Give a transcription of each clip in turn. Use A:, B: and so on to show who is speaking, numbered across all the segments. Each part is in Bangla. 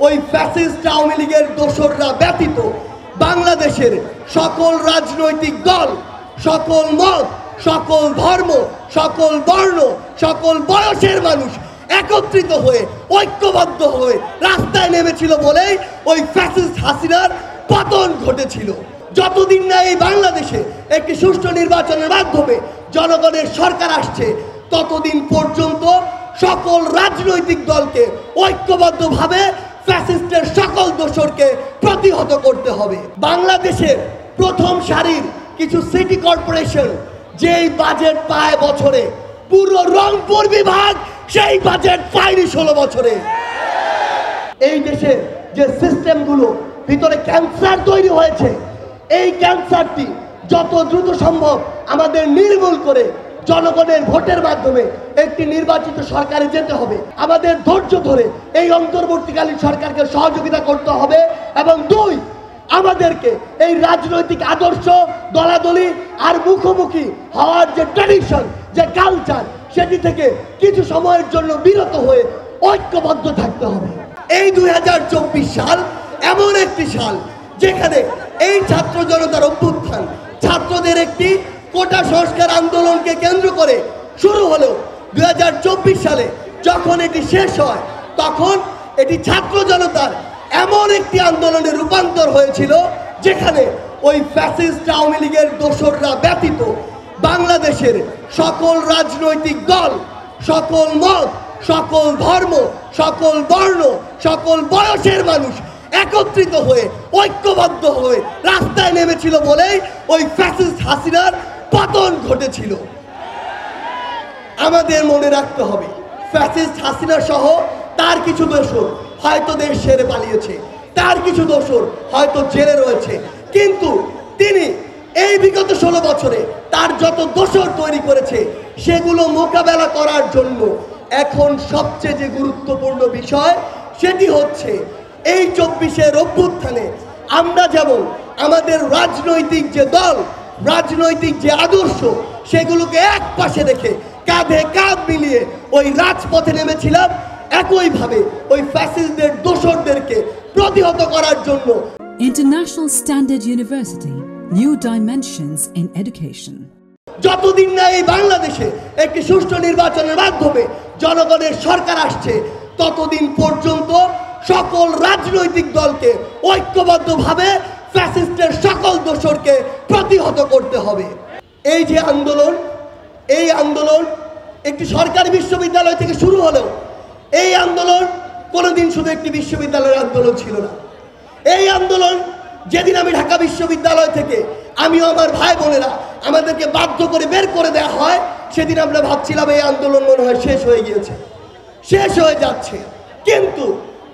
A: ওই ফ্যাসিস্ট আওয়ামী লীগের দোসররা ব্যতীত বাংলাদেশের সকল রাজনৈতিক দল, সকল মত, সকল ধর্ম, সকল বর্ণ, সকল বয়সের মানুষ একত্রিত হয়ে ঐক্যবদ্ধ হয়ে রাস্তায় নেমেছিল বলেই ওই ফ্যাসিস্ট হাসিনার পতন ঘটেছিল। যতদিন না এই বাংলাদেশে একটি সুষ্ঠু নির্বাচনের মাধ্যমে জনগণের সরকার আসছে, ততদিন পর্যন্ত সকল রাজনৈতিক দলকে ঐক্যবদ্ধভাবে ফ্যাসিস্টের সকল দোসরকে প্রতিহত করতে হবে। বাংলাদেশের প্রথম সারির কিছু সিটি কর্পোরেশন যেই বাজেট পায় বছরে, পুরো রংপুর বিভাগ সেই বাজেট পায়নি 16 বছরে। এই দেশে যে সিস্টেমগুলো ভিতরে ক্যান্সার তৈরি হয়েছে, এই ক্যান্সারটি যত দ্রুত সম্ভব আমাদের নির্মূল করে জনগণের ভোটের মাধ্যমে একটি নির্বাচিত সরকারে যেতে হবে। আমাদের ধৈর্য ধরে এই অন্তর্বর্তীকালীন সরকারকে সহযোগিতা করতে হবে। এবং দুই, আমাদেরকে এই রাজনৈতিক আদর্শ দলাদলি আর মুখোমুখি হওয়ার যে ট্র্যাডিশন, যে কালচার, সেটি থেকে কিছু সময়ের জন্য বিরত হয়ে ঐক্যবদ্ধ থাকতে হবে। এই 2024 সাল এমন একটি সাল যেখানে এই ছাত্র জনতার অভ্যুত্থান, ছাত্রদের একটি কোটা সংস্কার আন্দোলনকে কেন্দ্র করে শুরু হলেও 2024 সালে যখন এটি শেষ হয়, তখন এটি ছাত্র জনতার এমন একটি আন্দোলনে রূপান্তর হয়েছিল যেখানে ওই ফ্যাসিস্ট আওয়ামী লীগের দোসররা ব্যতীত বাংলাদেশের সকল রাজনৈতিক দল, সকল মত, সকল ধর্ম, সকল বর্ণ, সকল বয়সের মানুষ একত্রিত হয়ে ঐক্যবদ্ধ হয়ে রাস্তায় নেমেছিল বলেই ওই ফ্যাসিস্ট হাসিনার পতন ঘটেছিল। আমাদের মনে রাখতে হবে, ফ্যাসিস্ট হাসিনা সহ তার কিছু দোসর হয়তো দেশ ছেড়ে পালিয়েছে, তার কিছু দোসর হয়তো জেলে রয়েছে, কিন্তু তিনি এই বিগত 16 বছরে তার যত দোসর তৈরি করেছে সেগুলো মোকাবেলা করার জন্য এখন সবচেয়ে যে গুরুত্বপূর্ণ বিষয় সেটি হচ্ছে এই 24-এর অভ্যুত্থানে আমরা যেমন আমাদের রাজনৈতিক যে দল, রাজনৈতিক যে আদর্শ, সেগুলোকে এক পাশে রেখে কাঁধে কাঁধ মিলিয়ে ওই রাজপথে নেমেছিলাম, একইভাবে ওই ফ্যাসিস্টদের দোসরদেরকে প্রতিহত করার জন্য
B: International Standard University, New Dimensions in Education.
A: যতদিন না এই বাংলাদেশে একটি সুষ্ঠু নির্বাচনের মাধ্যমে জনগণের সরকার আসছে, ততদিন পর্যন্ত সকল রাজনৈতিক দলকে ঐক্যবদ্ধভাবে ফ্যাসিস্টের সকল দোসরকে প্রতিহত করতে হবে। এই যে আন্দোলন, এই আন্দোলন একটি সরকারি বিশ্ববিদ্যালয় থেকে শুরু হলেও এই আন্দোলন কোনোদিন শুধু একটি বিশ্ববিদ্যালয়ের আন্দোলন ছিল না। এই আন্দোলন যেদিন আমি ঢাকা বিশ্ববিদ্যালয় থেকে, আমিও আমার ভাই বোনেরা আমাদেরকে বাধ্য করে বের করে দেওয়া হয়, সেদিন আমরা ভাবছিলাম এই আন্দোলন মনে হয় শেষ হয়ে গিয়েছে, শেষ হয়ে যাচ্ছে। কিন্তু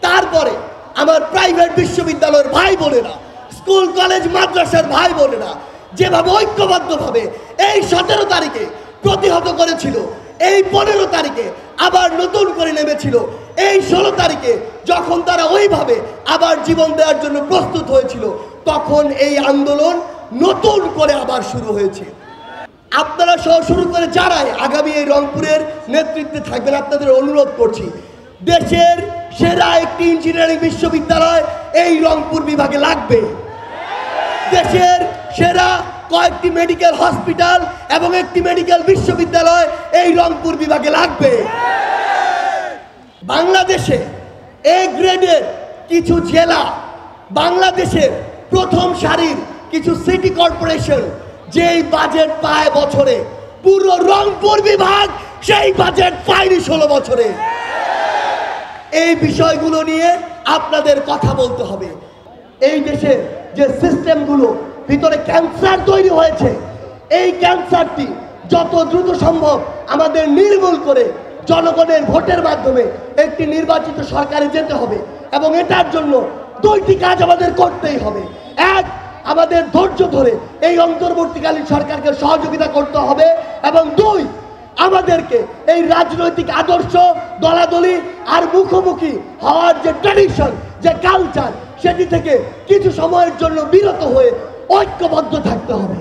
A: তারপরে আমার প্রাইভেট বিশ্ববিদ্যালয়ের ভাই বোনেরা, স্কুল কলেজ মাদ্রাসার ভাই বোনেরা যেভাবে ঐক্যবদ্ধভাবে এই 17 তারিখে প্রতিহত করেছিল, এই 15 তারিখে আবার নতুন করে নেমেছিল, এই 16 তারিখে যখন তারা ওইভাবে আবার জীবন দেওয়ার জন্য প্রস্তুত হয়েছিল, তখন এই আন্দোলন নতুন করে আবার শুরু হয়েছে। আপনারা সহ শুরু করে যারাই আগামী এই রংপুরের নেতৃত্বে থাকবেন, আপনাদের অনুরোধ করছি, দেশের সেরা একটি ইঞ্জিনিয়ারিং বিশ্ববিদ্যালয় এই রংপুর বিভাগে লাগবে। দেশের সেরা কয়েকটি মেডিকেল হসপিটাল এবং একটি মেডিকেল বিশ্ববিদ্যালয় এই রংপুর বিভাগে লাগবে। বাংলাদেশে এ গ্রেডের কিছু জেলা, বাংলাদেশের প্রথম সারির কিছু সিটি কর্পোরেশন যেই বাজেট পায় বছরে, পুরো রংপুর বিভাগ সেই বাজেট পায়নি 16 বছরে। এই বিষয়গুলো নিয়ে আপনাদের কথা বলতে হবে। এই দেশে যে সিস্টেমগুলো ভিতরে ক্যান্সার তৈরি হয়েছে, এই ক্যান্সারটি যত দ্রুত সম্ভব আমাদের নির্মূল করে জনগণের ভোটের মাধ্যমে একটি নির্বাচিত সরকারে যেতে হবে। এবং এটার জন্য দুইটি কাজ আমাদের করতেই হবে। এক, আমাদের ধৈর্য ধরে এই অন্তর্বর্তীকালীন সরকারকে সহযোগিতা করতে হবে। এবং দুই, আমাদেরকে এই রাজনৈতিক আদর্শ দলাদলি আর মুখোমুখি হওয়ার যে ট্র্যাডিশন, যে কালচার, সেটি থেকে কিছু সময়ের জন্য বিরত হয়ে ঐক্যবদ্ধ থাকতে হবে।